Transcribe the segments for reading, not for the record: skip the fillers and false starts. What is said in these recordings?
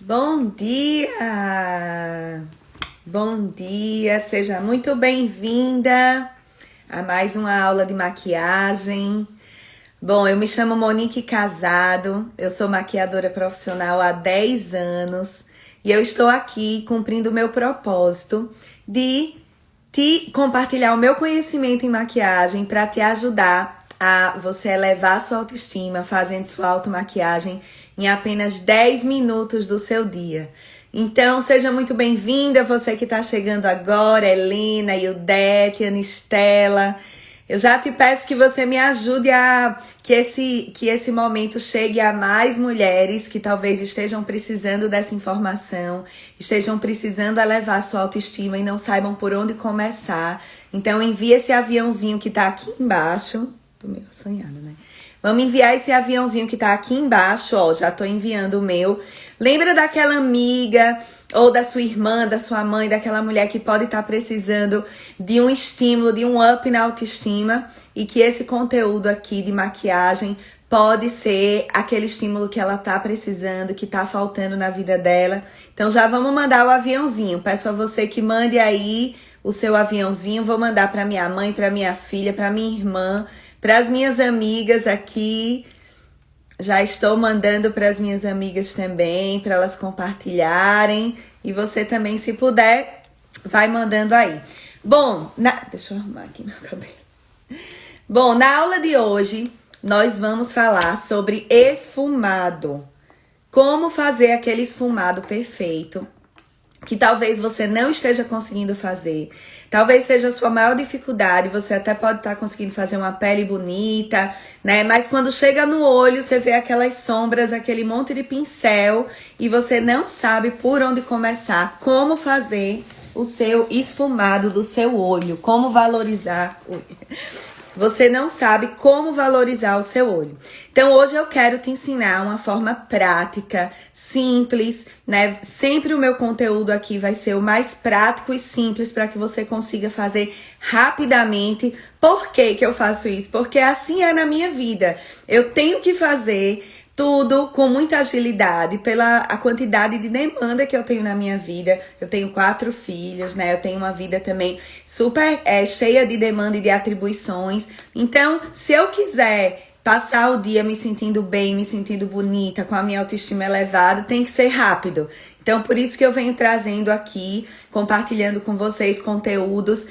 Bom dia! Bom dia, seja muito bem-vinda a mais uma aula de maquiagem. Bom, eu me chamo Monique Casado, eu sou maquiadora profissional há 10 anos e eu estou aqui cumprindo o meu propósito de te compartilhar o meu conhecimento em maquiagem para te ajudar a você elevar a sua autoestima fazendo sua automaquiagem em apenas 10 minutos do seu dia. Então, seja muito bem-vinda, você que está chegando agora, Helena, Ildete, Anistela. Eu já te peço que você me ajude a que esse momento chegue a mais mulheres que talvez estejam precisando dessa informação, estejam precisando elevar sua autoestima e não saibam por onde começar. Então, envie esse aviãozinho que está aqui embaixo. Tô meio assanhada, né? Vamos enviar esse aviãozinho que tá aqui embaixo, ó, já tô enviando o meu. Lembra daquela amiga ou da sua irmã, da sua mãe, daquela mulher que pode estar precisando de um estímulo, de um up na autoestima e que esse conteúdo aqui de maquiagem pode ser aquele estímulo que ela tá precisando, que tá faltando na vida dela. Então já vamos mandar o aviãozinho. Peço a você que mande aí o seu aviãozinho. Vou mandar para minha mãe, para minha filha, para minha irmã, para as minhas amigas aqui. Já estou mandando para as minhas amigas também, para elas compartilharem. E você também, se puder, vai mandando aí. Bom, deixa eu arrumar aqui meu cabelo. Bom, na aula de hoje, nós vamos falar sobre esfumado. Como fazer aquele esfumado perfeito, que talvez você não esteja conseguindo fazer. Talvez seja a sua maior dificuldade, você até pode estar conseguindo fazer uma pele bonita, né? Mas quando chega no olho, você vê aquelas sombras, aquele monte de pincel e você não sabe por onde começar, como fazer o seu esfumado do seu olho, como valorizar. Você não sabe como valorizar o seu olho. Então, hoje eu quero te ensinar uma forma prática, simples, né? Sempre o meu conteúdo aqui vai ser o mais prático e simples para que você consiga fazer rapidamente. Por que que eu faço isso? Porque assim é na minha vida. Eu tenho que fazer tudo com muita agilidade, pela a quantidade de demanda que eu tenho na minha vida. Eu tenho 4 filhos, né? Eu tenho uma vida também super cheia de demanda e de atribuições. Então, se eu quiser passar o dia me sentindo bem, me sentindo bonita, com a minha autoestima elevada, tem que ser rápido. Então, por isso que eu venho trazendo aqui, compartilhando com vocês conteúdos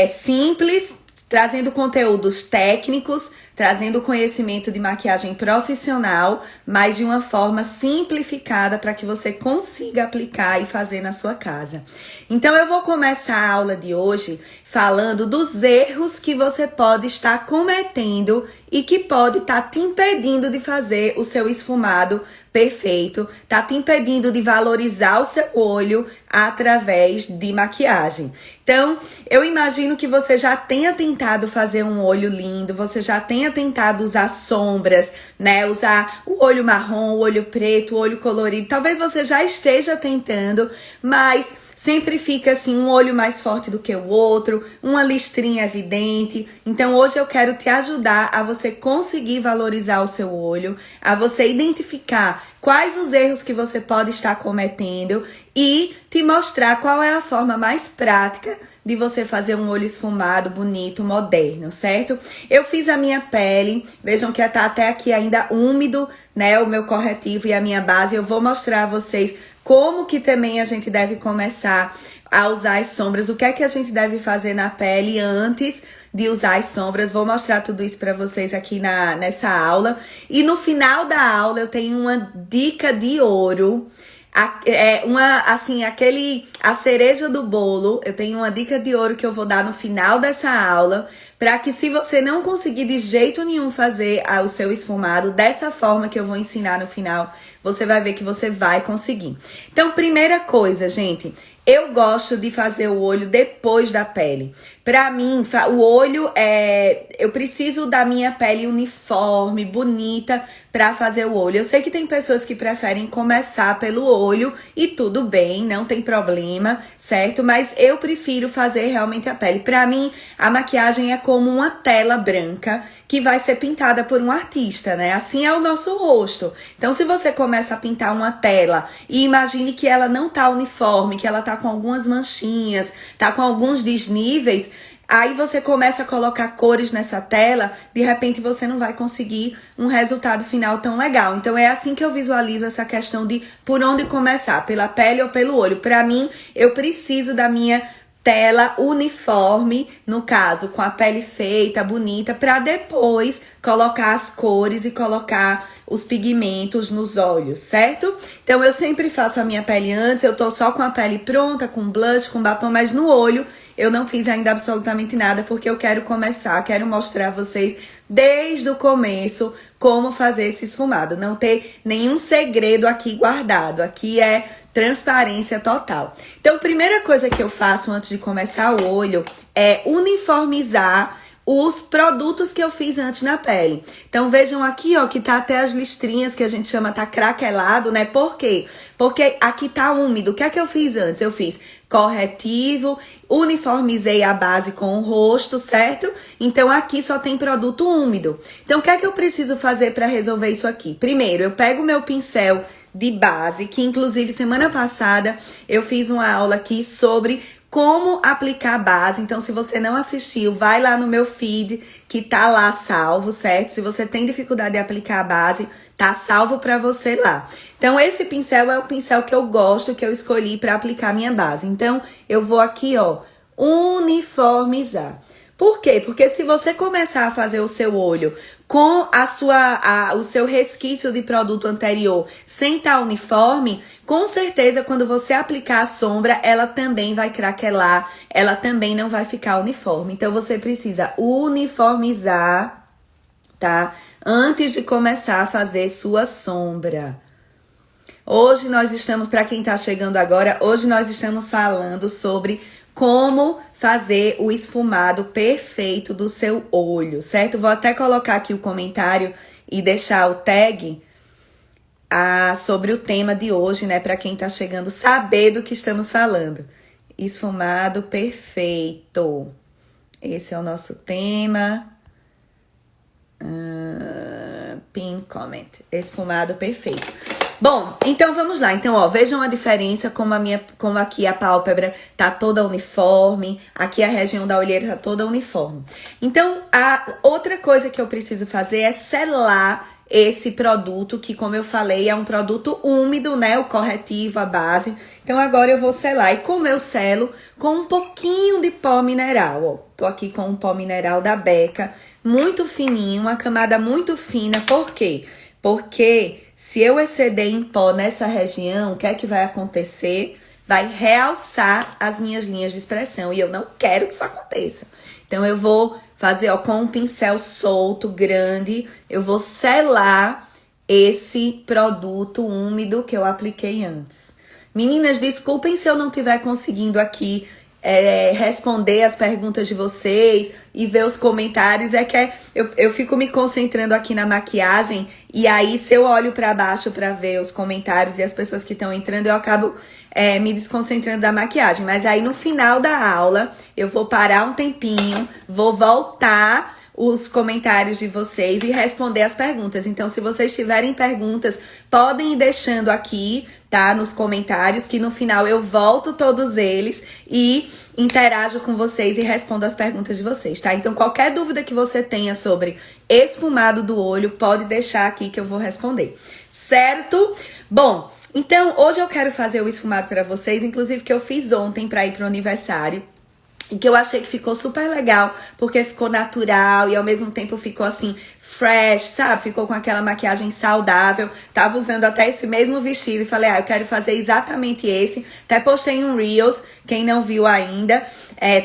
simples, trazendo conteúdos técnicos, trazendo conhecimento de maquiagem profissional, mas de uma forma simplificada para que você consiga aplicar e fazer na sua casa. Então eu vou começar a aula de hoje falando dos erros que você pode estar cometendo e que pode estar te impedindo de fazer o seu esfumado perfeito, tá te impedindo de valorizar o seu olho através de maquiagem. Então, eu imagino que você já tenha tentado fazer um olho lindo, você já tenha tentado usar sombras, né? Usar o olho marrom, o olho preto, o olho colorido. Talvez você já esteja tentando, mas sempre fica assim um olho mais forte do que o outro, uma listrinha evidente. Então hoje eu quero te ajudar a você conseguir valorizar o seu olho, a você identificar quais os erros que você pode estar cometendo e te mostrar qual é a forma mais prática de você fazer um olho esfumado, bonito, moderno, certo? Eu fiz a minha pele, vejam que tá até aqui ainda úmido, né, o meu corretivo e a minha base. Eu vou mostrar a vocês como que também a gente deve começar a usar as sombras, o que é que a gente deve fazer na pele antes de usar as sombras. Vou mostrar tudo isso para vocês aqui nessa aula. E no final da aula eu tenho uma dica de ouro, a cereja do bolo. Eu tenho uma dica de ouro que eu vou dar no final dessa aula, para que se você não conseguir de jeito nenhum fazer o seu esfumado dessa forma que eu vou ensinar no final, você vai ver que você vai conseguir. Então, primeira coisa, gente, Eu gosto de fazer o olho depois da pele. Pra mim, o olho eu preciso da minha pele uniforme, bonita, pra fazer o olho. Eu sei que tem pessoas que preferem começar pelo olho e tudo bem, não tem problema, certo? Mas eu prefiro fazer realmente a pele. Pra mim, a maquiagem é como uma tela branca que vai ser pintada por um artista, né? Assim é o nosso rosto. Então, se você começa a pintar uma tela e imagine que ela não tá uniforme, que ela tá com algumas manchinhas, tá com alguns desníveis, aí você começa a colocar cores nessa tela, de repente você não vai conseguir um resultado final tão legal. Então é assim que eu visualizo essa questão de por onde começar, pela pele ou pelo olho. Pra mim, eu preciso da minha tela uniforme, no caso, com a pele feita, bonita, pra depois colocar as cores e colocar os pigmentos nos olhos, certo? Então eu sempre faço a minha pele antes, eu tô só com a pele pronta, com blush, com batom, mas no olho eu não fiz ainda absolutamente nada, porque eu quero começar, quero mostrar a vocês desde o começo como fazer esse esfumado. Não ter nenhum segredo aqui guardado, aqui é transparência total. Então, a primeira coisa que eu faço antes de começar o olho é uniformizar os produtos que eu fiz antes na pele. Então, vejam aqui, ó, que tá até as listrinhas que a gente chama, tá craquelado, né? Por quê? Porque aqui tá úmido. O que é que eu fiz antes? Eu fiz corretivo, uniformizei a base com o rosto, certo? Então, aqui só tem produto úmido. Então, o que é que eu preciso fazer para resolver isso aqui? Primeiro, eu pego o meu pincel de base, que inclusive semana passada eu fiz uma aula aqui sobre como aplicar base. Então, se você não assistiu, vai lá no meu feed, que tá lá salvo, certo? Se você tem dificuldade de aplicar a base, tá salvo pra você lá. Então, esse pincel é o pincel que eu gosto, que eu escolhi pra aplicar a minha base. Então, eu vou aqui, ó, uniformizar. Por quê? Porque se você começar a fazer o seu olho com o seu resquício de produto anterior sem estar uniforme, com certeza quando você aplicar a sombra, ela também vai craquelar, ela também não vai ficar uniforme. Então, você precisa uniformizar, tá? Antes de começar a fazer sua sombra. Hoje nós estamos, para quem tá chegando agora, hoje nós estamos falando sobre como fazer o esfumado perfeito do seu olho, certo? Vou até colocar aqui o comentário e deixar o tag sobre o tema de hoje, né? Para quem tá chegando saber do que estamos falando. Esfumado perfeito. Esse é o nosso tema. Pin comment. Esfumado perfeito. Bom, então vamos lá. Então, ó, vejam a diferença, como aqui a pálpebra tá toda uniforme, aqui a região da olheira tá toda uniforme. Então, a outra coisa que eu preciso fazer é selar esse produto, que como eu falei, é um produto úmido, né? O corretivo, a base. Então, agora eu vou selar. E como eu selo? Com um pouquinho de pó mineral, ó. Tô aqui com um pó mineral da Becca, muito fininho, uma camada muito fina. Por quê? Porque se eu exceder em pó nessa região, o que é que vai acontecer? Vai realçar as minhas linhas de expressão. E eu não quero que isso aconteça. Então, eu vou fazer, ó, com um pincel solto, grande, eu vou selar esse produto úmido que eu apliquei antes. Meninas, desculpem se eu não estiver conseguindo aqui responder as perguntas de vocês e ver os comentários. É que eu fico me concentrando aqui na maquiagem e aí se eu olho pra baixo pra ver os comentários e as pessoas que estão entrando, eu acabo me desconcentrando da maquiagem. Mas aí no final da aula eu vou parar um tempinho, vou voltar os comentários de vocês e responder as perguntas. Então, se vocês tiverem perguntas, podem ir deixando aqui, tá? Nos comentários, que no final eu volto todos eles e interajo com vocês e respondo as perguntas de vocês, tá? Então, qualquer dúvida que você tenha sobre esfumado do olho, pode deixar aqui que eu vou responder, certo? Bom, então, hoje eu quero fazer o esfumado para vocês, inclusive que eu fiz ontem para ir pro aniversário. E que eu achei que ficou super legal, porque ficou natural e ao mesmo tempo ficou assim, fresh, sabe? Ficou com aquela maquiagem saudável. Tava usando até esse mesmo vestido e falei, eu quero fazer exatamente esse. Até postei um Reels, quem não viu ainda,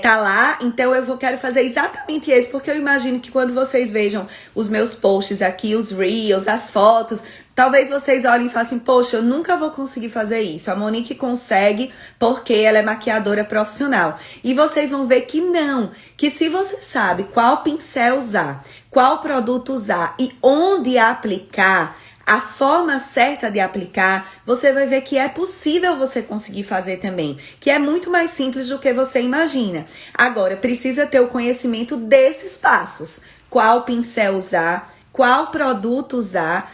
tá lá. Então eu quero fazer exatamente esse, porque eu imagino que quando vocês vejam os meus posts aqui, os Reels, as fotos, Talvez vocês olhem e falem assim, poxa, eu nunca vou conseguir fazer isso. A Monique consegue porque ela é maquiadora profissional. E vocês vão ver que não, que se você sabe qual pincel usar, qual produto usar e onde aplicar, a forma certa de aplicar, você vai ver que é possível você conseguir fazer também, que é muito mais simples do que você imagina. Agora, precisa ter o conhecimento desses passos. Qual pincel usar, qual produto usar,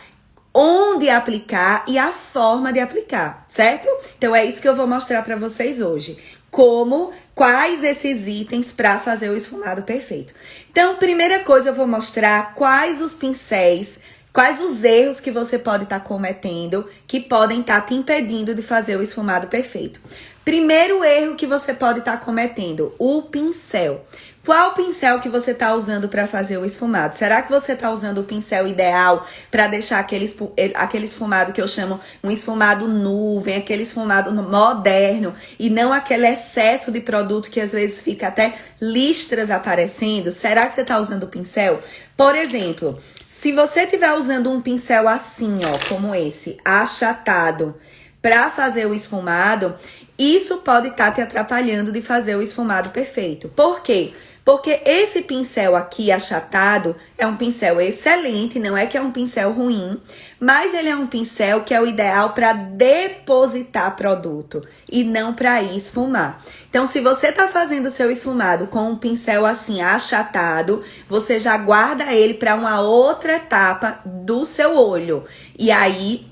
onde aplicar e a forma de aplicar, certo? Então, é isso que eu vou mostrar para vocês hoje. Quais esses itens para fazer o esfumado perfeito. Então, primeira coisa, eu vou mostrar quais os pincéis, quais os erros que você pode estar cometendo que podem estar te impedindo de fazer o esfumado perfeito. Primeiro erro que você pode estar cometendo, o pincel. Qual pincel que você está usando para fazer o esfumado? Será que você está usando o pincel ideal para deixar aquele esfumado que eu chamo um esfumado nuvem, aquele esfumado moderno e não aquele excesso de produto que às vezes fica até listras aparecendo? Será que você está usando o pincel? Por exemplo, se você estiver usando um pincel assim, ó, como esse, achatado, para fazer o esfumado, isso pode estar te atrapalhando de fazer o esfumado perfeito. Por quê? Porque esse pincel aqui achatado é um pincel excelente, não é que é um pincel ruim, mas ele é um pincel que é o ideal para depositar produto e não para esfumar. Então, se você tá fazendo o seu esfumado com um pincel assim achatado, você já guarda ele para uma outra etapa do seu olho. E aí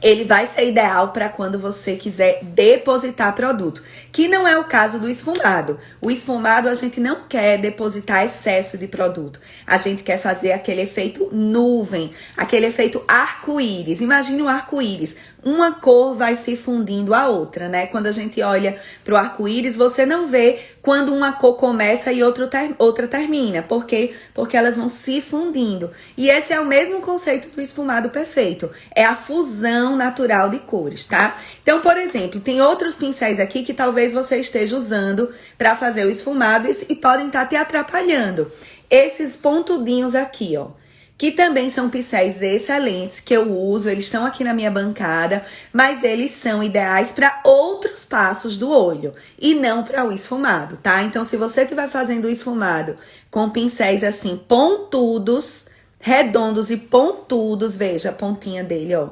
ele vai ser ideal para quando você quiser depositar produto, que não é o caso do esfumado. O esfumado a gente não quer depositar excesso de produto. A gente quer fazer aquele efeito nuvem, aquele efeito arco-íris. Imagine um arco-íris. Uma cor vai se fundindo à outra, né? Quando a gente olha para o arco-íris, você não vê quando uma cor começa e outra termina. Por quê? Porque elas vão se fundindo. E esse é o mesmo conceito do esfumado perfeito. É a fusão natural de cores, tá? Então, por exemplo, tem outros pincéis aqui que talvez você esteja usando para fazer o esfumado e podem estar te atrapalhando. Esses pontudinhos aqui, ó, que também são pincéis excelentes, que eu uso, eles estão aqui na minha bancada, mas eles são ideais para outros passos do olho e não para o esfumado, tá? Então, se você estiver fazendo o esfumado com pincéis assim, pontudos, redondos e pontudos, veja a pontinha dele, ó,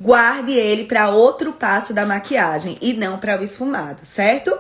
guarde ele para outro passo da maquiagem e não para o esfumado, certo?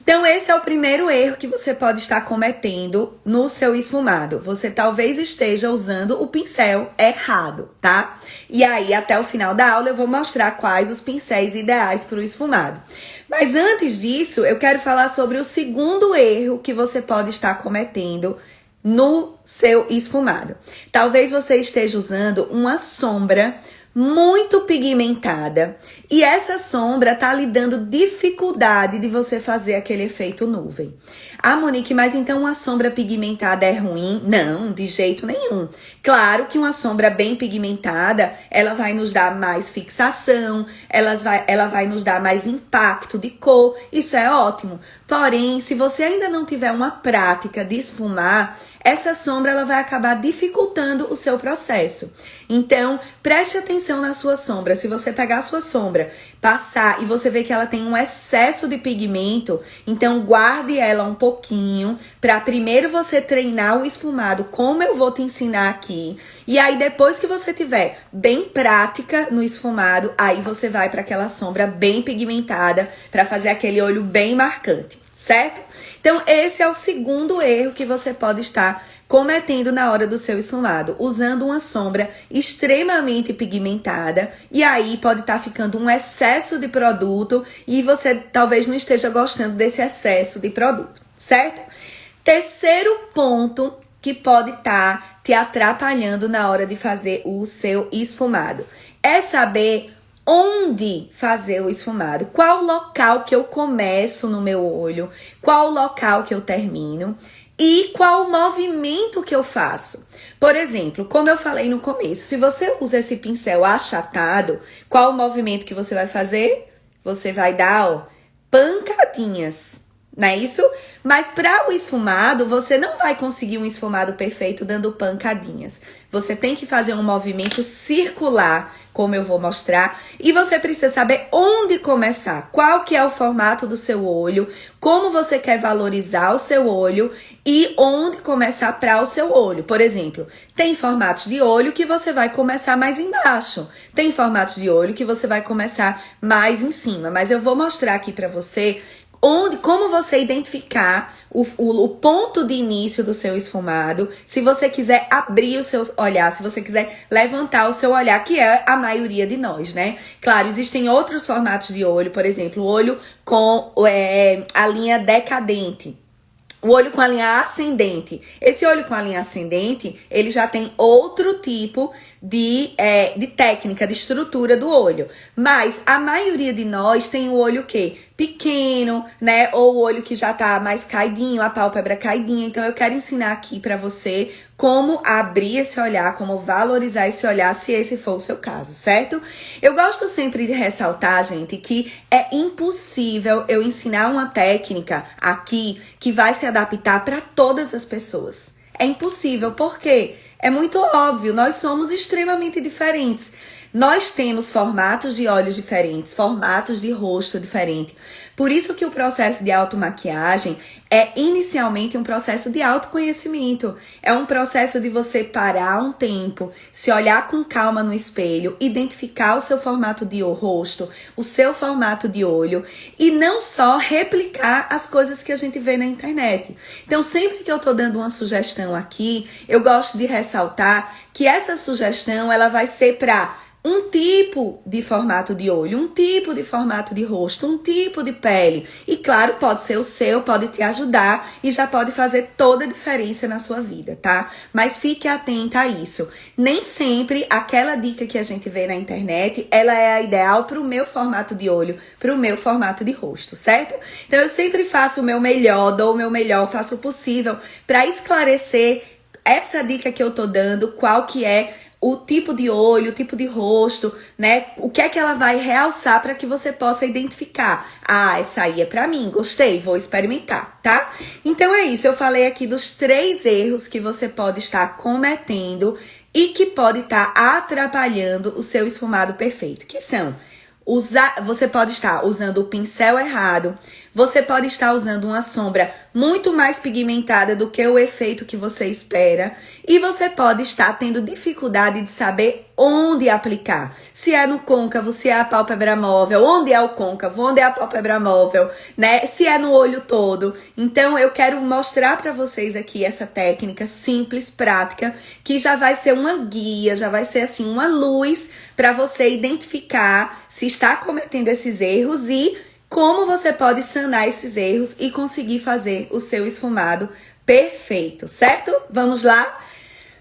Então, esse é o primeiro erro que você pode estar cometendo no seu esfumado. Você talvez esteja usando o pincel errado, tá? E aí, até o final da aula, eu vou mostrar quais os pincéis ideais para o esfumado. Mas antes disso, eu quero falar sobre o segundo erro que você pode estar cometendo no seu esfumado. Talvez você esteja usando uma sombra muito pigmentada e essa sombra tá lhe dando dificuldade de você fazer aquele efeito nuvem. Ah, Monique, mas então uma sombra pigmentada é ruim? Não, de jeito nenhum. Claro que uma sombra bem pigmentada, ela vai nos dar mais fixação, ela vai nos dar mais impacto de cor, isso é ótimo. Porém, se você ainda não tiver uma prática de esfumar, essa sombra ela vai acabar dificultando o seu processo. Então, preste atenção na sua sombra. Se você pegar a sua sombra, passar e você ver que ela tem um excesso de pigmento, então guarde ela um pouquinho para primeiro você treinar o esfumado, como eu vou te ensinar aqui. E aí, depois que você tiver bem prática no esfumado, aí você vai para aquela sombra bem pigmentada para fazer aquele olho bem marcante, certo? Então, esse é o segundo erro que você pode estar cometendo na hora do seu esfumado, usando uma sombra extremamente pigmentada, e aí pode estar ficando um excesso de produto e você talvez não esteja gostando desse excesso de produto, certo? Terceiro ponto que pode estar te atrapalhando na hora de fazer o seu esfumado é saber onde fazer o esfumado, qual local que eu começo no meu olho, qual local que eu termino e qual movimento que eu faço. Por exemplo, como eu falei no começo, se você usa esse pincel achatado, qual o movimento que você vai fazer? Você vai dar, ó, pancadinhas. não é isso? Mas para o esfumado, você não vai conseguir um esfumado perfeito dando pancadinhas. Você tem que fazer um movimento circular, como eu vou mostrar, e você precisa saber onde começar, qual que é o formato do seu olho, como você quer valorizar o seu olho e onde começar para o seu olho. Por exemplo, tem formatos de olho que você vai começar mais embaixo, tem formatos de olho que você vai começar mais em cima, mas eu vou mostrar aqui para você como você identificar o ponto de início do seu esfumado, se você quiser abrir o seu olhar, se você quiser levantar o seu olhar, que é a maioria de nós, né? Claro, existem outros formatos de olho, por exemplo, o olho com a linha decadente. O olho com a linha ascendente. Esse olho com a linha ascendente, ele já tem outro tipo de técnica, de estrutura do olho. Mas a maioria de nós tem o olho o quê? Pequeno, né? Ou o olho que já tá mais caidinho, a pálpebra caidinha. Então eu quero ensinar aqui pra você como abrir esse olhar, como valorizar esse olhar, se esse for o seu caso, certo? Eu gosto sempre de ressaltar, gente, que é impossível eu ensinar uma técnica aqui que vai se adaptar para todas as pessoas. É impossível, por quê? É muito óbvio, nós somos extremamente diferentes. Nós temos formatos de olhos diferentes, formatos de rosto diferente. Por isso que o processo de automaquiagem é inicialmente um processo de autoconhecimento. É um processo de você parar um tempo, se olhar com calma no espelho, identificar o seu formato de rosto, o seu formato de olho e não só replicar as coisas que a gente vê na internet. Então, sempre que eu tô dando uma sugestão aqui, eu gosto de ressaltar que essa sugestão ela vai ser para um tipo de formato de olho, um tipo de formato de rosto, um tipo de pele. E claro, pode ser o seu, pode te ajudar e já pode fazer toda a diferença na sua vida, tá? Mas fique atenta a isso. Nem sempre aquela dica que a gente vê na internet, ela é a ideal para o meu formato de olho, para o meu formato de rosto, certo? Então eu sempre faço o meu melhor, dou o meu melhor, faço o possível para esclarecer essa dica que eu tô dando, qual que é o tipo de olho, o tipo de rosto, né? O que é que ela vai realçar para que você possa identificar. Ah, essa aí é pra mim, gostei, vou experimentar, tá? Então é isso, eu falei aqui dos 3 erros que você pode estar cometendo e que pode estar atrapalhando o seu esfumado perfeito, que são você pode estar usando o pincel errado, você pode estar usando uma sombra muito mais pigmentada do que o efeito que você espera e você pode estar tendo dificuldade de saber onde aplicar. Se é no côncavo, se é a pálpebra móvel, onde é o côncavo, onde é a pálpebra móvel, né? Se é no olho todo. Então eu quero mostrar para vocês aqui essa técnica simples, prática, que já vai ser uma guia, já vai ser assim uma luz para você identificar se está cometendo esses erros e como você pode sanar esses erros e conseguir fazer o seu esfumado perfeito, certo? Vamos lá?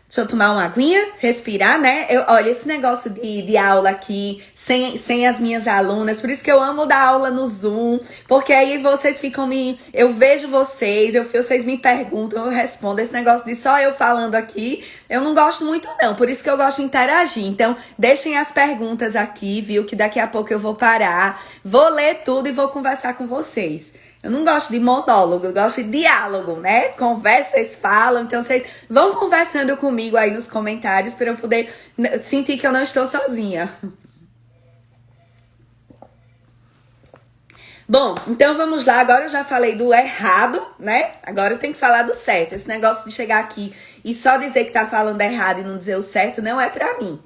Deixa eu tomar uma aguinha, respirar, né? Olha, esse negócio de aula aqui, sem as minhas alunas, por isso que eu amo dar aula no Zoom, porque aí vocês ficam eu vejo vocês, vocês me perguntam, eu respondo. Esse negócio de só eu falando aqui, eu não gosto muito não, por isso que eu gosto de interagir. Então, deixem as perguntas aqui, viu? Que daqui a pouco eu vou parar, vou ler tudo e vou conversar com vocês. Eu não gosto de monólogo, eu gosto de diálogo, né? Conversa, vocês falam, então vocês vão conversando comigo aí nos comentários para eu poder sentir que eu não estou sozinha. Bom, então vamos lá, agora eu já falei do errado, né? Agora eu tenho que falar do certo. Esse negócio de chegar aqui e só dizer que tá falando errado e não dizer o certo não é pra mim.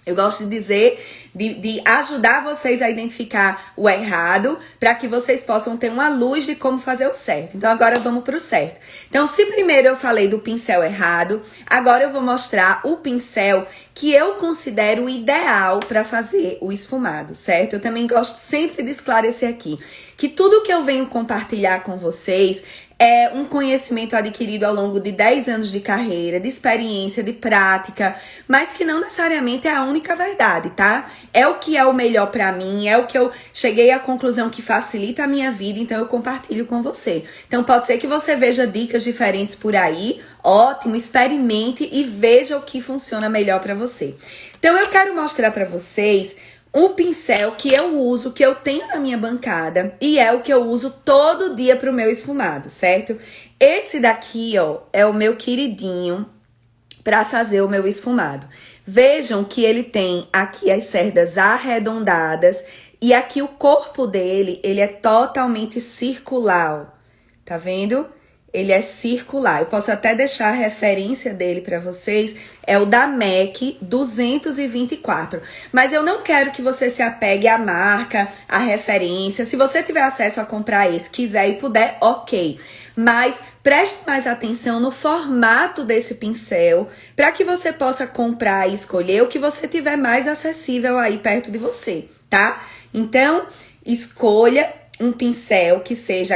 Eu gosto de dizer, de ajudar vocês a identificar o errado, para que vocês possam ter uma luz de como fazer o certo. Então, agora vamos para o certo. Então, se primeiro eu falei do pincel errado, agora eu vou mostrar o pincel que eu considero ideal para fazer o esfumado, certo? Eu também gosto sempre de esclarecer aqui que tudo que eu venho compartilhar com vocês é um conhecimento adquirido ao longo de 10 anos de carreira, de experiência, de prática, mas que não necessariamente é a única verdade, tá? É o que é o melhor pra mim, é o que eu cheguei à conclusão que facilita a minha vida, então eu compartilho com você. Então pode ser que você veja dicas diferentes por aí, ótimo, experimente e veja o que funciona melhor pra você. Então eu quero mostrar pra vocês um pincel que eu uso, que eu tenho na minha bancada e é o que eu uso todo dia pro meu esfumado, certo? Esse daqui, ó, é o meu queridinho para fazer o meu esfumado. Vejam que ele tem aqui as cerdas arredondadas e aqui o corpo dele, ele é totalmente circular, ó. Tá vendo? Ele é circular. Eu posso até deixar a referência dele para vocês. É o da MAC 224. Mas eu não quero que você se apegue à marca, à referência. Se você tiver acesso a comprar esse, quiser e puder, ok. Mas preste mais atenção no formato desse pincel para que você possa comprar e escolher o que você tiver mais acessível aí perto de você, tá? Então, escolha um pincel que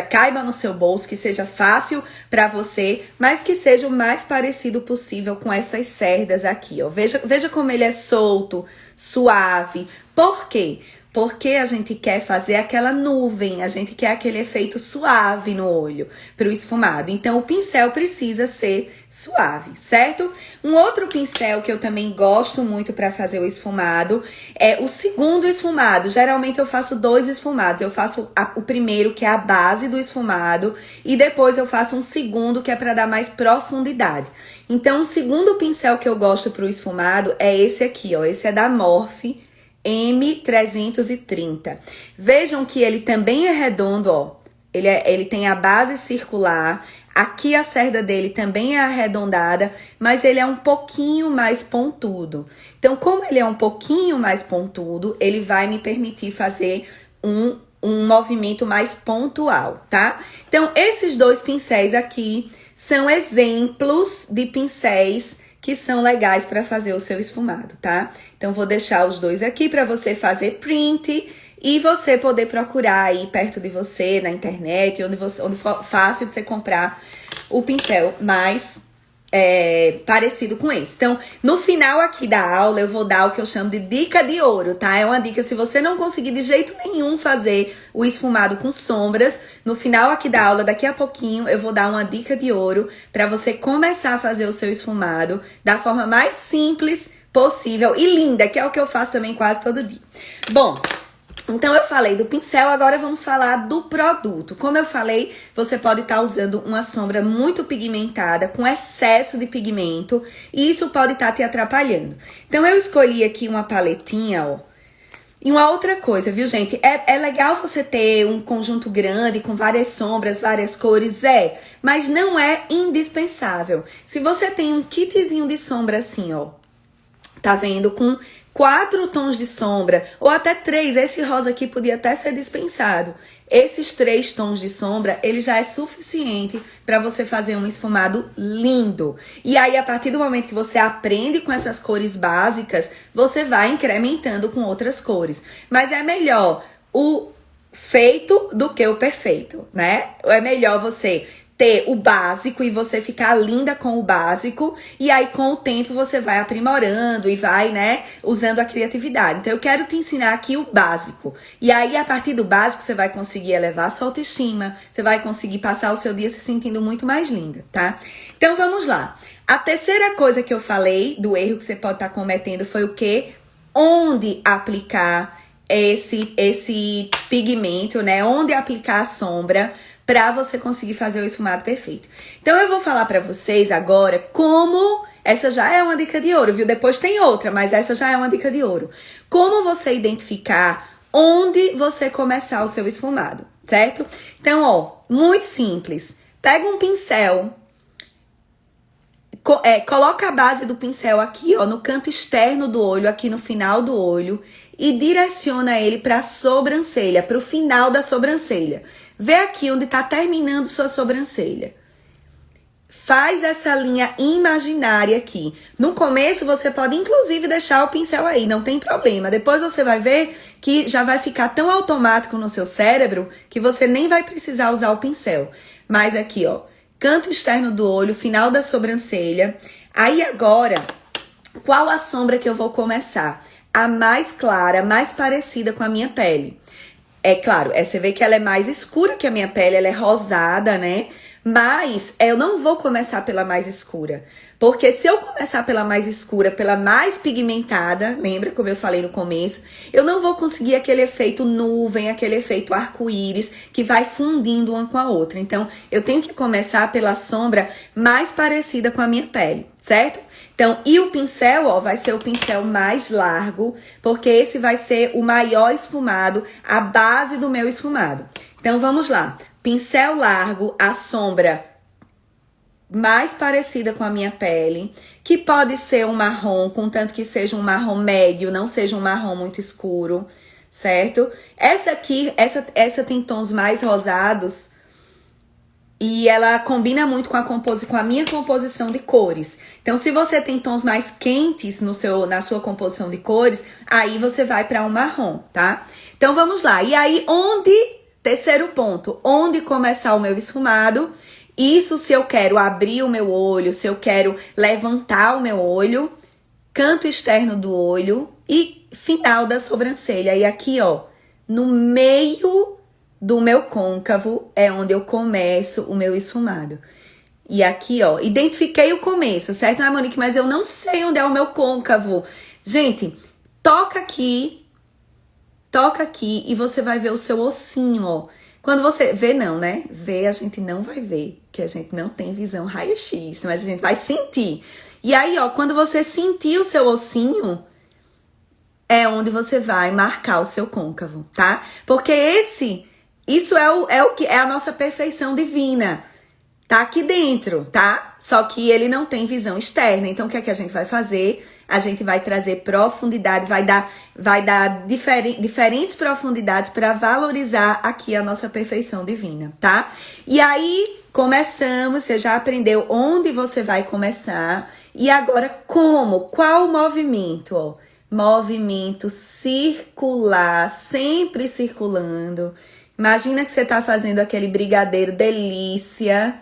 caiba no seu bolso, que seja fácil para você, mas que seja o mais parecido possível com essas cerdas aqui, ó. Veja como ele é solto, suave. Por quê? Porque a gente quer fazer aquela nuvem, a gente quer aquele efeito suave no olho para o esfumado. Então, o pincel precisa ser suave, certo? Um outro pincel que eu também gosto muito para fazer o esfumado é o segundo esfumado. Geralmente eu faço 2 esfumados. Eu faço o primeiro, que é a base do esfumado, e depois eu faço um segundo, que é para dar mais profundidade. Então, o segundo pincel que eu gosto para o esfumado é esse aqui, ó. Esse é da Morphe M330. Vejam que ele também é redondo, ó. Ele tem a base circular. Aqui a cerda dele também é arredondada, mas ele é um pouquinho mais pontudo. Então, como ele é um pouquinho mais pontudo, ele vai me permitir fazer um movimento mais pontual, tá? Então, esses 2 pincéis aqui são exemplos de pincéis que são legais para fazer o seu esfumado, tá? Então, vou deixar os 2 aqui para você fazer print e você poder procurar aí perto de você, na internet, onde for fácil de você comprar o pincel mais parecido com esse. Então, no final aqui da aula, eu vou dar o que eu chamo de dica de ouro, tá? É uma dica, se você não conseguir de jeito nenhum fazer o esfumado com sombras, no final aqui da aula, daqui a pouquinho, eu vou dar uma dica de ouro para você começar a fazer o seu esfumado da forma mais simples possível e linda, que é o que eu faço também quase todo dia. Bom, então eu falei do pincel, agora vamos falar do produto. Como eu falei, você pode estar usando uma sombra muito pigmentada, com excesso de pigmento, e isso pode estar te atrapalhando. Então eu escolhi aqui uma paletinha, ó. E uma outra coisa, viu, gente? É legal você ter um conjunto grande, com várias sombras, várias cores, mas não é indispensável. Se você tem um kitzinho de sombra assim, ó, tá vendo? Com 4 tons de sombra, ou até 3, esse rosa aqui podia até ser dispensado. Esses 3 tons de sombra, ele já é suficiente para você fazer um esfumado lindo. E aí, a partir do momento que você aprende com essas cores básicas, você vai incrementando com outras cores. Mas é melhor o feito do que o perfeito, né? É melhor você ter o básico e você ficar linda com o básico, e aí com o tempo você vai aprimorando e vai, né, usando a criatividade. Então eu quero te ensinar aqui o básico, e aí a partir do básico você vai conseguir elevar a sua autoestima, você vai conseguir passar o seu dia se sentindo muito mais linda, tá? Então vamos lá. A terceira coisa que eu falei do erro que você pode estar cometendo foi o quê? Onde aplicar esse pigmento, né? Onde aplicar a sombra para você conseguir fazer o esfumado perfeito. Então, eu vou falar para vocês agora como... Essa já é uma dica de ouro, viu? Depois tem outra, mas essa já é uma dica de ouro. Como você identificar onde você começar o seu esfumado, certo? Então, ó, muito simples. Pega um pincel, coloca a base do pincel aqui, ó, no canto externo do olho, aqui no final do olho, e direciona ele para a sobrancelha, para o final da sobrancelha. Vê aqui onde está terminando sua sobrancelha. Faz essa linha imaginária aqui. No começo, você pode, inclusive, deixar o pincel aí, não tem problema. Depois você vai ver que já vai ficar tão automático no seu cérebro que você nem vai precisar usar o pincel. Mas aqui, ó, canto externo do olho, final da sobrancelha. Aí agora, qual a sombra que eu vou começar? A mais clara, mais parecida com a minha pele. É claro, você vê que ela é mais escura que a minha pele, ela é rosada, né? Mas eu não vou começar pela mais escura, Porque se eu começar pela mais escura, pela mais pigmentada, lembra como eu falei no começo, eu não vou conseguir aquele efeito nuvem, aquele efeito arco-íris que vai fundindo uma com a outra. Então, eu tenho que começar pela sombra mais parecida com a minha pele, certo? Então, e o pincel, ó, vai ser o pincel mais largo, porque esse vai ser o maior esfumado, a base do meu esfumado. Então, vamos lá. Pincel largo, a sombra mais parecida com a minha pele, que pode ser um marrom, contanto que seja um marrom médio, não seja um marrom muito escuro, certo? Essa aqui, essa tem tons mais rosados, e ela combina muito com a minha composição de cores. Então, se você tem tons mais quentes na sua composição de cores, aí você vai para um marrom, tá? Então, vamos lá. E aí, terceiro ponto, onde começar o meu esfumado? Isso se eu quero abrir o meu olho, se eu quero levantar o meu olho, canto externo do olho e final da sobrancelha. E aqui, ó, no meio do meu côncavo é onde eu começo o meu esfumado. E aqui, ó, identifiquei o começo, certo, né, Monique? Mas eu não sei onde é o meu côncavo. Gente, toca aqui e você vai ver o seu ossinho, ó. Quando você vê, não, né? Ver a gente não vai ver, que a gente não tem visão raio-x, mas a gente vai sentir. E aí, ó, quando você sentir o seu ossinho, é onde você vai marcar o seu côncavo, tá? Porque isso é o que é a nossa perfeição divina. Tá aqui dentro, tá? Só que ele não tem visão externa. Então, o que é que a gente vai fazer? A gente vai trazer profundidade, vai dar diferentes profundidades para valorizar aqui a nossa perfeição divina, tá? E aí, começamos, você já aprendeu onde você vai começar. E agora, como? Qual o movimento? Ó, movimento circular, sempre circulando. Imagina que você tá fazendo aquele brigadeiro delícia,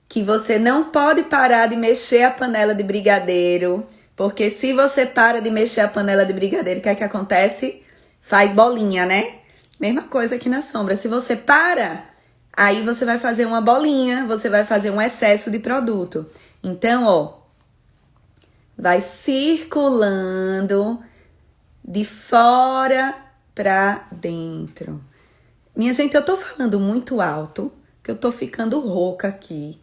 que você não pode parar de mexer a panela de brigadeiro, porque se você para de mexer a panela de brigadeiro, o que é que acontece? Faz bolinha, né? Mesma coisa aqui na sombra. Se você para, aí você vai fazer uma bolinha, você vai fazer um excesso de produto. Então, ó, vai circulando de fora pra dentro. Minha gente, eu tô falando muito alto, que eu tô ficando rouca aqui.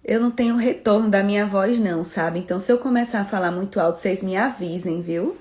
Eu não tenho retorno da minha voz não, sabe? Então, se eu começar a falar muito alto, vocês me avisem, viu?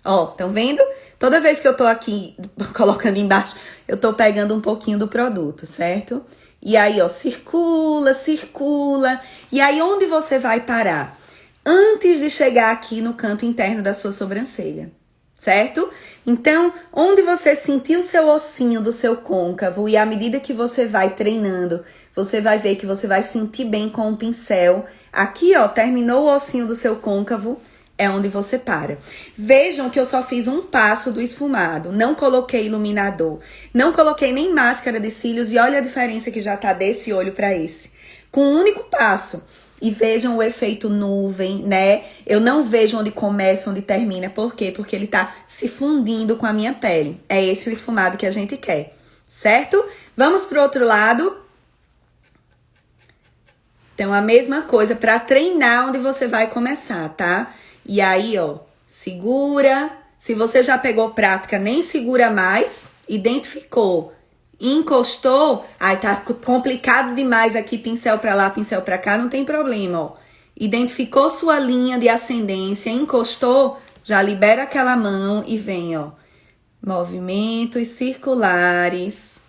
Ó, estão vendo? Toda vez que eu tô aqui colocando embaixo, eu tô pegando um pouquinho do produto, certo? E aí, ó, circula, circula. E aí, onde você vai parar? Antes de chegar aqui no canto interno da sua sobrancelha, certo? Então, onde você sentir o seu ossinho do seu côncavo e à medida que você vai treinando, você vai ver que você vai sentir bem com o pincel. Aqui, ó, terminou o ossinho do seu côncavo, é onde você para. Vejam que eu só fiz um passo do esfumado, não coloquei iluminador, não coloquei nem máscara de cílios e olha a diferença que já tá desse olho para esse. Com um único passo. E vejam o efeito nuvem, né? Eu não vejo onde começa, onde termina. Por quê? Porque ele tá se fundindo com a minha pele. É esse o esfumado que a gente quer, certo? Vamos pro outro lado. Então, a mesma coisa para treinar onde você vai começar, tá? E aí, ó, segura. Se você já pegou prática, nem segura mais. Identificou. Encostou, aí tá complicado demais aqui, pincel pra lá, pincel pra cá, não tem problema, ó. Identificou sua linha de ascendência, encostou, já libera aquela mão e vem, ó. Movimentos circulares.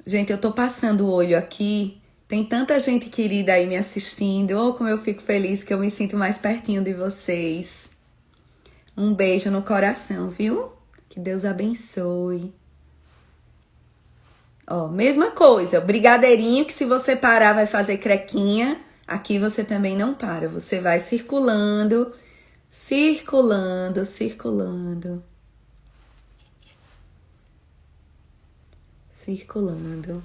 Gente, eu tô passando o olho aqui, tem tanta gente querida aí me assistindo, oh, como eu fico feliz que eu me sinto mais pertinho de vocês. Um beijo no coração, viu? Que Deus abençoe. Ó, mesma coisa, brigadeirinho que se você parar vai fazer crequinha, aqui você também não para, você vai circulando, circulando, circulando, circulando.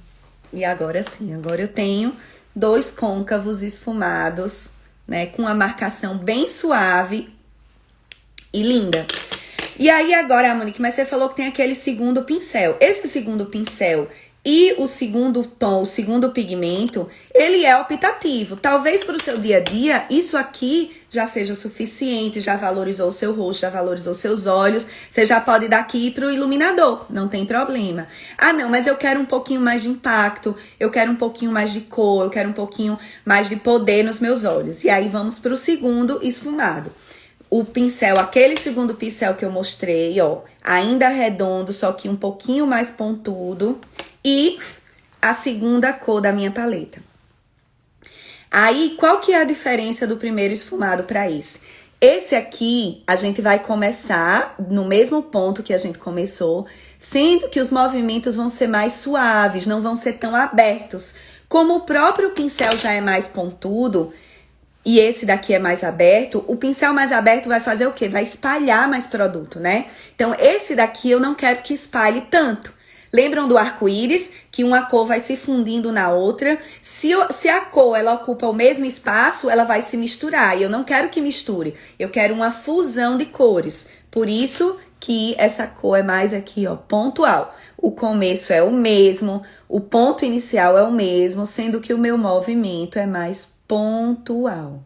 E agora sim, agora eu tenho 2 côncavos esfumados, né, com a marcação bem suave e linda. E aí agora, Monique, mas você falou que tem aquele segundo pincel. Esse segundo pincel, E o segundo tom, o segundo pigmento, ele é optativo. Talvez para o seu dia a dia, isso aqui já seja suficiente, já valorizou o seu rosto, já valorizou seus olhos. Você já pode ir daqui para o iluminador, não tem problema. Ah, não, mas eu quero um pouquinho mais de impacto, eu quero um pouquinho mais de cor, eu quero um pouquinho mais de poder nos meus olhos. E aí vamos para o segundo esfumado. O pincel, aquele segundo pincel que eu mostrei, ó, ainda redondo, só que um pouquinho mais pontudo. E a segunda cor da minha paleta. Aí, qual que é a diferença do primeiro esfumado para esse? Esse aqui, a gente vai começar no mesmo ponto que a gente começou, sendo que os movimentos vão ser mais suaves, não vão ser tão abertos. Como o próprio pincel já é mais pontudo, e esse daqui é mais aberto, o pincel mais aberto vai fazer o quê? Vai espalhar mais produto, né? Então, esse daqui eu não quero que espalhe tanto. Lembram do arco-íris? Que uma cor vai se fundindo na outra. Se a cor ela ocupa o mesmo espaço, ela vai se misturar. E eu não quero que misture. Eu quero uma fusão de cores. Por isso que essa cor é mais aqui, ó, pontual. O começo é o mesmo, o ponto inicial é o mesmo, sendo que o meu movimento é mais pontual.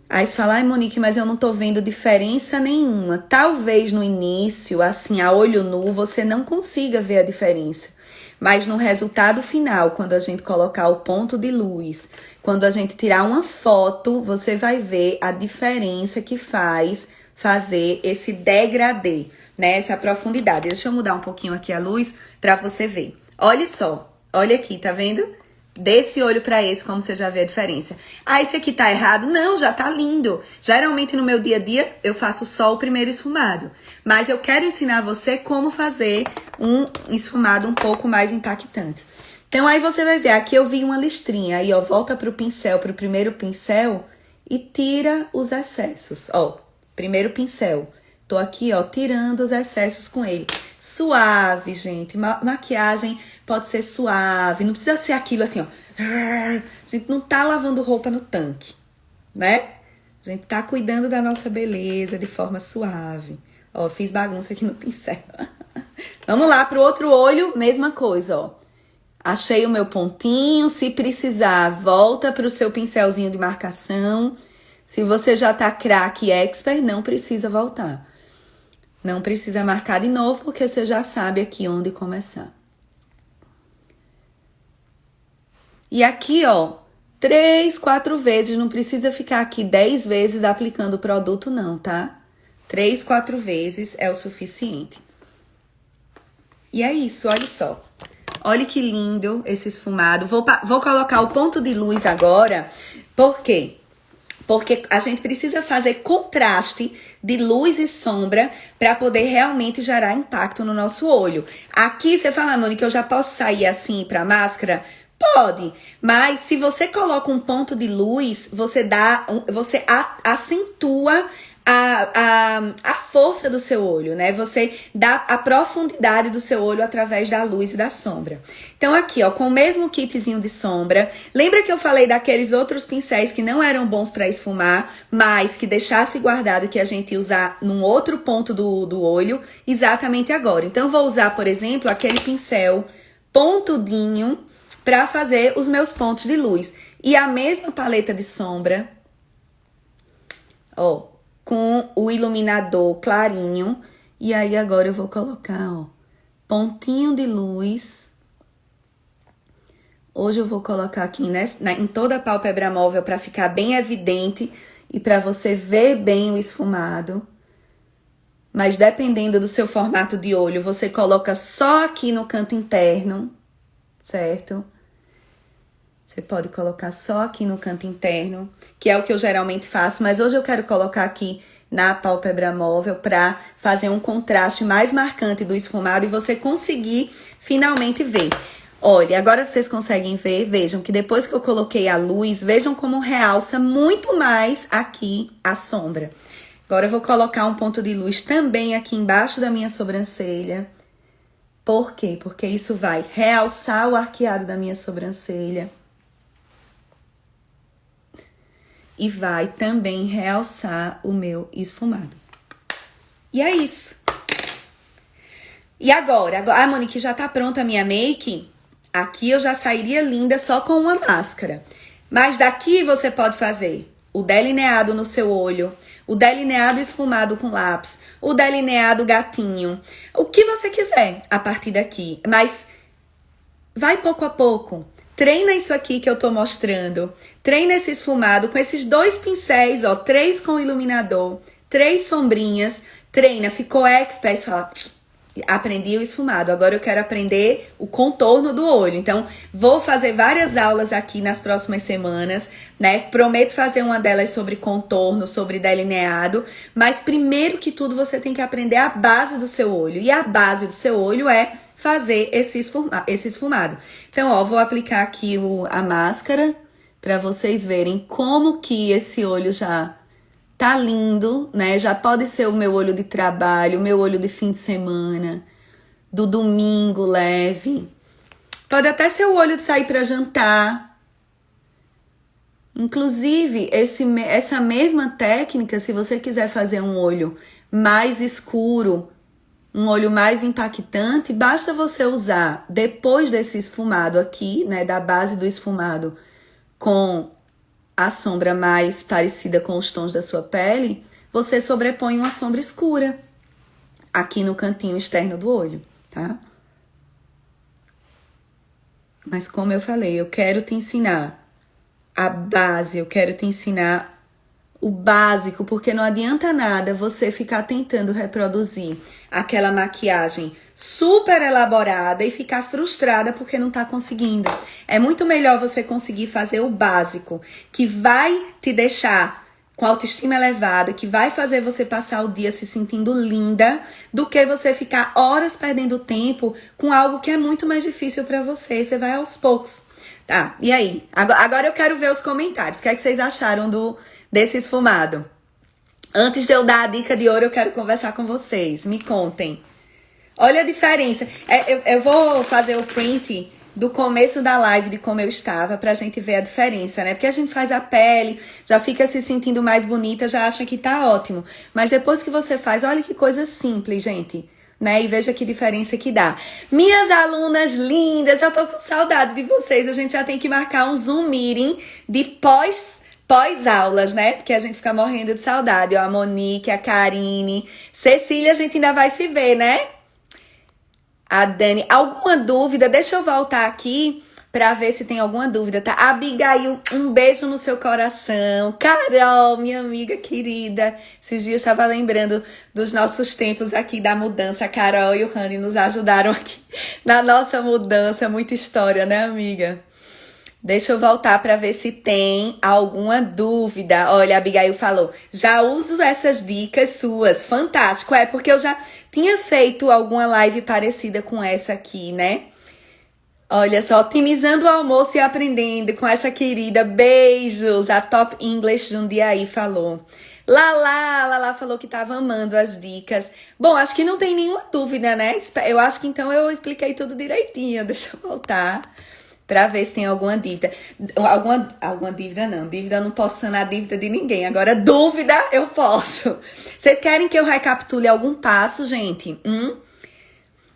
Aí você fala, ai Monique, mas eu não tô vendo diferença nenhuma. Talvez no início, assim, a olho nu, você não consiga ver a diferença. Mas no resultado final, quando a gente colocar o ponto de luz, quando a gente tirar uma foto, você vai ver a diferença que faz fazer esse degradê, né? Essa profundidade. Deixa eu mudar um pouquinho aqui a luz pra você ver. Olha só, olha aqui, tá vendo? Desse olho pra esse, como você já vê a diferença. Ah, esse aqui tá errado? Não, já tá lindo. Geralmente no meu dia a dia eu faço só o primeiro esfumado. Mas eu quero ensinar você como fazer um esfumado um pouco mais impactante. Então aí você vai ver, aqui eu vi uma listrinha. Aí ó, volta pro pincel, pro primeiro pincel e tira os excessos. Ó, primeiro pincel. Tô aqui, ó, tirando os excessos com ele. Suave, gente. Maquiagem pode ser suave. Não precisa ser aquilo assim, ó. A gente não tá lavando roupa no tanque, né? A gente tá cuidando da nossa beleza de forma suave. Ó, fiz bagunça aqui no pincel. Vamos lá pro outro olho, mesma coisa, ó. Achei o meu pontinho. Se precisar, volta pro seu pincelzinho de marcação. Se você já tá craque expert, não precisa voltar. Não precisa marcar de novo, porque você já sabe aqui onde começar. E aqui, ó, 3, 4 vezes. Não precisa ficar aqui 10 vezes aplicando o produto, não, tá? 3, 4 vezes é o suficiente. E é isso, olha só. Olha que lindo esse esfumado. Vou colocar o ponto de luz agora. Por quê? Porque a gente precisa fazer contraste de luz e sombra para poder realmente gerar impacto no nosso olho. Aqui você fala, Mônica, eu já posso sair assim para máscara? Pode, mas se você coloca um ponto de luz, você acentua a força do seu olho, né? Você dá a profundidade do seu olho através da luz e da sombra. Então aqui, ó, com o mesmo kitzinho de sombra, lembra que eu falei daqueles outros pincéis que não eram bons para esfumar, mas que deixasse guardado que a gente ia usar num outro ponto do olho, exatamente agora. Então eu vou usar, por exemplo, aquele pincel pontudinho para fazer os meus pontos de luz. E a mesma paleta de sombra, ó, com o iluminador clarinho. E aí agora eu vou colocar, ó, pontinho de luz. Hoje eu vou colocar aqui em toda a pálpebra móvel para ficar bem evidente e para você ver bem o esfumado. Mas dependendo do seu formato de olho, você coloca só aqui no canto interno, certo? Você pode colocar só aqui no canto interno, que é o que eu geralmente faço, mas hoje eu quero colocar aqui na pálpebra móvel para fazer um contraste mais marcante do esfumado e você conseguir finalmente ver. Olha, agora vocês conseguem ver, vejam que depois que eu coloquei a luz, vejam como realça muito mais aqui a sombra. Agora eu vou colocar um ponto de luz também aqui embaixo da minha sobrancelha. Por quê? Porque isso vai realçar o arqueado da minha sobrancelha. E vai também realçar o meu esfumado. E é isso. E agora, Monique, já tá pronta a minha make? Aqui eu já sairia linda só com uma máscara. Mas daqui você pode fazer o delineado no seu olho, o delineado esfumado com lápis, o delineado gatinho, o que você quiser a partir daqui. Mas vai pouco a pouco. Treina isso aqui que eu tô mostrando. Treina esse esfumado com esses 2 pincéis, ó. 3 com iluminador, 3 sombrinhas. Treina, ficou expert, fala... Aprendi o esfumado, agora eu quero aprender o contorno do olho. Então, vou fazer várias aulas aqui nas próximas semanas, né? Prometo fazer uma delas sobre contorno, sobre delineado. Mas primeiro que tudo, você tem que aprender a base do seu olho. E a base do seu olho é fazer esse esfumado. Então, ó, vou aplicar aqui a máscara para vocês verem como que esse olho já... tá lindo, né? Já pode ser o meu olho de trabalho, o meu olho de fim de semana, do domingo leve. Pode até ser o olho de sair para jantar. Inclusive, essa mesma técnica, se você quiser fazer um olho mais escuro, um olho mais impactante, basta você usar, depois desse esfumado aqui, né? Da base do esfumado com... a sombra mais parecida com os tons da sua pele, você sobrepõe uma sombra escura aqui no cantinho externo do olho, tá? Mas como eu falei, eu quero te ensinar a base, eu quero te ensinar o básico, porque não adianta nada você ficar tentando reproduzir aquela maquiagem super elaborada e ficar frustrada porque não tá conseguindo. É muito melhor você conseguir fazer o básico, que vai te deixar com autoestima elevada, que vai fazer você passar o dia se sentindo linda, do que você ficar horas perdendo tempo com algo que é muito mais difícil pra você. Você vai aos poucos. Tá, e aí? Agora eu quero ver os comentários. O que é que vocês acharam desse esfumado? Antes de eu dar a dica de ouro, eu quero conversar com vocês. Me contem. Olha a diferença. Eu vou fazer o print do começo da live de como eu estava pra gente ver a diferença, né? Porque a gente faz a pele, já fica se sentindo mais bonita, já acha que tá ótimo. Mas depois que você faz, olha que coisa simples, gente. Né? E veja que diferença que dá. Minhas alunas lindas, já tô com saudade de vocês. A gente já tem que marcar um Zoom meeting de pós-aulas, né? Porque a gente fica morrendo de saudade. Ó, a Monique, a Karine, Cecília, a gente ainda vai se ver, né? A Dani, alguma dúvida? Deixa eu voltar aqui pra ver se tem alguma dúvida, tá? Abigail, um beijo no seu coração. Carol, minha amiga querida. Esses dias eu estava lembrando dos nossos tempos aqui da mudança. A Carol e o Rani nos ajudaram aqui na nossa mudança. Muita história, né, amiga? Deixa eu voltar para ver se tem alguma dúvida. Olha, a Abigail falou, já uso essas dicas suas. Fantástico. É porque eu já tinha feito alguma live parecida com essa aqui, né? Olha só, otimizando o almoço e aprendendo com essa querida. Beijos. A Top English Jundiaí falou. Lala falou que tava amando as dicas. Bom, acho que não tem nenhuma dúvida, né? Eu acho que então eu expliquei tudo direitinho. Deixa eu voltar pra ver se tem alguma dívida. Alguma dívida não. Dívida eu não posso sanar a dívida de ninguém. Agora, dúvida eu posso. Vocês querem que eu recapitule algum passo, gente?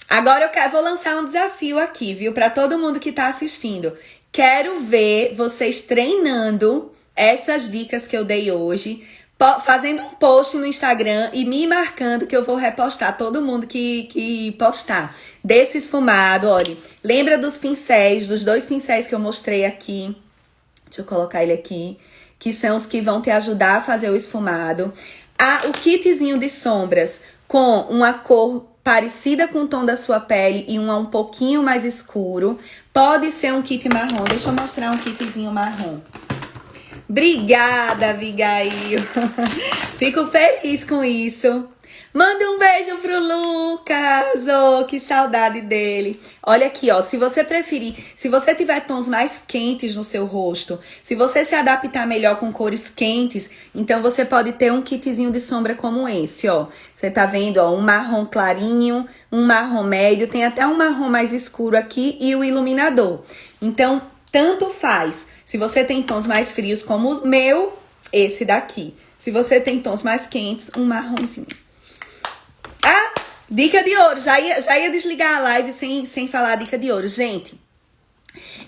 Agora vou lançar um desafio aqui, viu? Pra todo mundo que tá assistindo. Quero ver vocês treinando essas dicas que eu dei hoje, fazendo um post no Instagram e me marcando que eu vou repostar todo mundo que postar. Desse esfumado, olha. Lembra dos pincéis, dos 2 pincéis que eu mostrei aqui. Deixa eu colocar ele aqui. Que são os que vão te ajudar a fazer o esfumado. O kitzinho de sombras com uma cor parecida com o tom da sua pele e um pouquinho mais escuro. Pode ser um kit marrom. Deixa eu mostrar um kitzinho marrom. Obrigada, Abigail. Fico feliz com isso. Manda um beijo pro Lucas. Oh, que saudade dele. Olha aqui, ó. Se você preferir, se você tiver tons mais quentes no seu rosto, se você se adaptar melhor com cores quentes, então você pode ter um kitzinho de sombra como esse, ó. Você tá vendo, ó, um marrom clarinho, um marrom médio, tem até um marrom mais escuro aqui e o iluminador. Então, tanto faz. Se você tem tons mais frios como o meu, esse daqui. Se você tem tons mais quentes, um marronzinho. Dica de ouro. Já ia desligar a live sem falar a dica de ouro. Gente,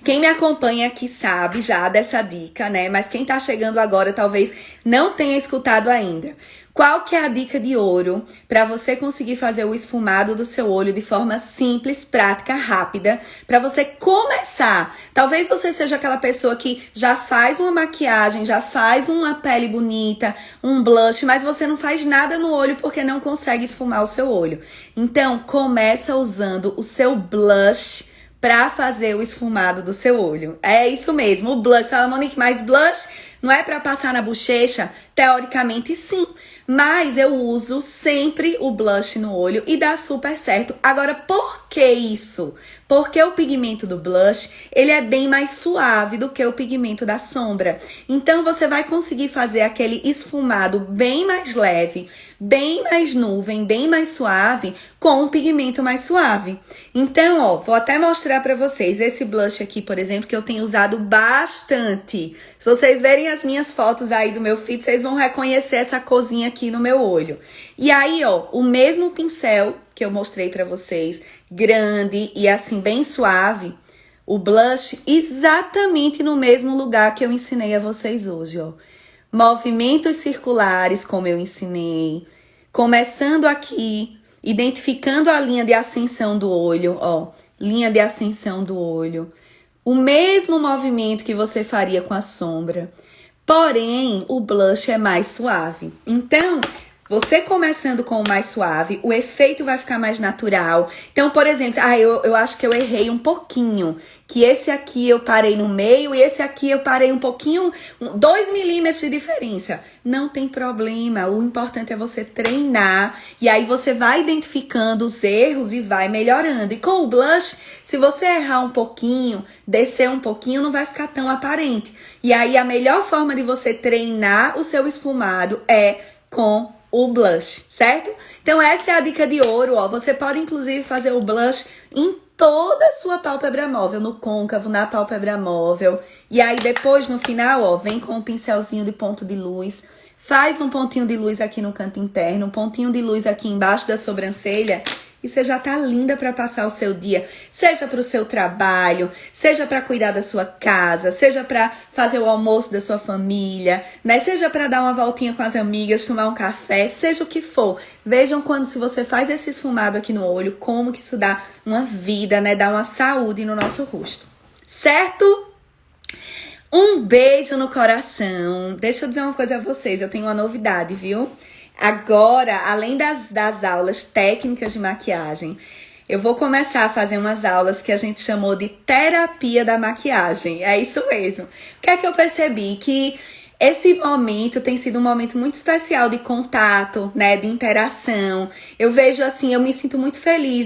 quem me acompanha aqui sabe já dessa dica, né? Mas quem tá chegando agora talvez não tenha escutado ainda. Qual que é a dica de ouro para você conseguir fazer o esfumado do seu olho de forma simples, prática, rápida, para você começar? Talvez você seja aquela pessoa que já faz uma maquiagem, já faz uma pele bonita, um blush, mas você não faz nada no olho porque não consegue esfumar o seu olho. Então, começa usando o seu blush pra fazer o esfumado do seu olho. É isso mesmo, o blush. Fala, Monique, mas blush não é pra passar na bochecha? Teoricamente, sim. Mas eu uso sempre o blush no olho e dá super certo. Agora, por que isso? Porque o pigmento do blush, ele é bem mais suave do que o pigmento da sombra. Então, você vai conseguir fazer aquele esfumado bem mais leve, bem mais nuvem, bem mais suave, com um pigmento mais suave. Então, ó, vou até mostrar pra vocês esse blush aqui, por exemplo, que eu tenho usado bastante. Se vocês verem as minhas fotos aí do meu feed, vocês vão reconhecer essa corzinha aqui no meu olho. E aí, ó, o mesmo pincel que eu mostrei pra vocês, grande e assim bem suave, o blush exatamente no mesmo lugar que eu ensinei a vocês hoje, ó. Movimentos circulares, como eu ensinei, começando aqui, identificando a linha de ascensão do olho, ó, linha de ascensão do olho. O mesmo movimento que você faria com a sombra, porém o blush é mais suave. Então, você começando com o mais suave, o efeito vai ficar mais natural. Então, por exemplo, eu acho que eu errei um pouquinho. Que esse aqui eu parei no meio e esse aqui eu parei um pouquinho, 2 milímetros de diferença. Não tem problema, o importante é você treinar. E aí você vai identificando os erros e vai melhorando. E com o blush, se você errar um pouquinho, descer um pouquinho, não vai ficar tão aparente. E aí a melhor forma de você treinar o seu esfumado é com o blush, certo? Então essa é a dica de ouro, ó. Você pode inclusive fazer o blush em toda a sua pálpebra móvel, no côncavo, na pálpebra móvel. E aí depois, no final, ó, vem com um pincelzinho de ponto de luz, faz um pontinho de luz aqui no canto interno, um pontinho de luz aqui embaixo da sobrancelha. E você já tá linda para passar o seu dia, seja para o seu trabalho, seja para cuidar da sua casa, seja para fazer o almoço da sua família, né? Seja para dar uma voltinha com as amigas, tomar um café, seja o que for. Vejam quando se você faz esse esfumado aqui no olho, como que isso dá uma vida, né? Dá uma saúde no nosso rosto. Certo? Um beijo no coração. Deixa eu dizer uma coisa a vocês, eu tenho uma novidade, viu? Agora, além das aulas técnicas de maquiagem, eu vou começar a fazer umas aulas que a gente chamou de terapia da maquiagem. É isso mesmo. O que é que eu percebi? Que esse momento tem sido um momento muito especial de contato, né, de interação. Eu vejo assim, eu me sinto muito feliz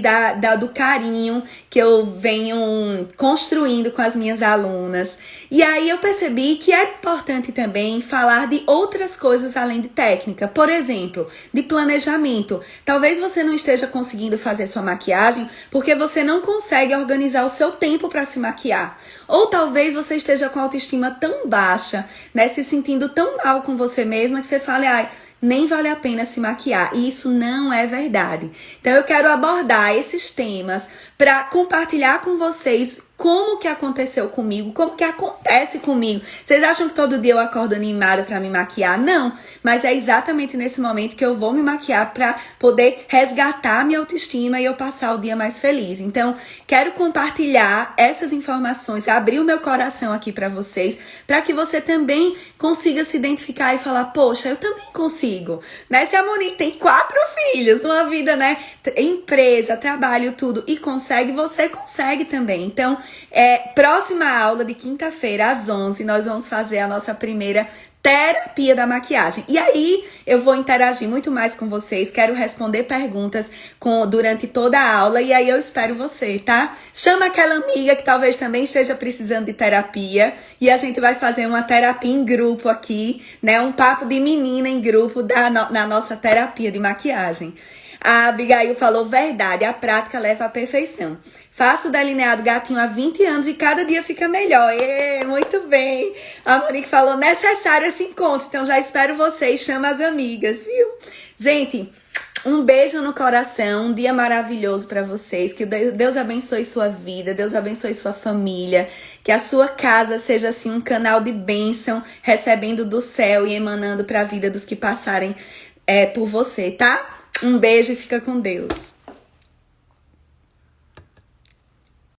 do carinho que eu venho construindo com as minhas alunas. E aí eu percebi que é importante também falar de outras coisas além de técnica. Por exemplo, de planejamento. Talvez você não esteja conseguindo fazer sua maquiagem porque você não consegue organizar o seu tempo para se maquiar. Ou talvez você esteja com a autoestima tão baixa, né, se sentindo tão mal com você mesma que você fale, ai, nem vale a pena se maquiar. E isso não é verdade. Então eu quero abordar esses temas para compartilhar com vocês como que aconteceu comigo, como que acontece comigo. Vocês acham que todo dia eu acordo animada para me maquiar? Não, mas é exatamente nesse momento que eu vou me maquiar para poder resgatar minha autoestima e eu passar o dia mais feliz. Então, quero compartilhar essas informações, abrir o meu coração aqui para vocês, para que você também consiga se identificar e falar, poxa, eu também consigo, né? Se a Monique tem 4 filhos, uma vida, né, empresa, trabalho, tudo, e consegue, você consegue também. Então, próxima aula de quinta-feira às 11, nós vamos fazer a nossa primeira terapia da maquiagem. E aí, eu vou interagir muito mais com vocês, quero responder perguntas durante toda a aula, e aí eu espero você, tá? Chama aquela amiga que talvez também esteja precisando de terapia, e a gente vai fazer uma terapia em grupo aqui, né? Um papo de menina em grupo na nossa terapia de maquiagem. A Abigail falou, verdade, a prática leva à perfeição. Faço o delineado gatinho há 20 anos e cada dia fica melhor. Muito bem. A Monique falou, necessário esse encontro. Então já espero vocês, chama as amigas, viu? Gente, Um beijo no coração, um dia maravilhoso para vocês. Que Deus abençoe sua vida, Deus abençoe sua família. Que a sua casa seja assim um canal de bênção, recebendo do céu e emanando para a vida dos que passarem por você, tá? Um beijo e fica com Deus.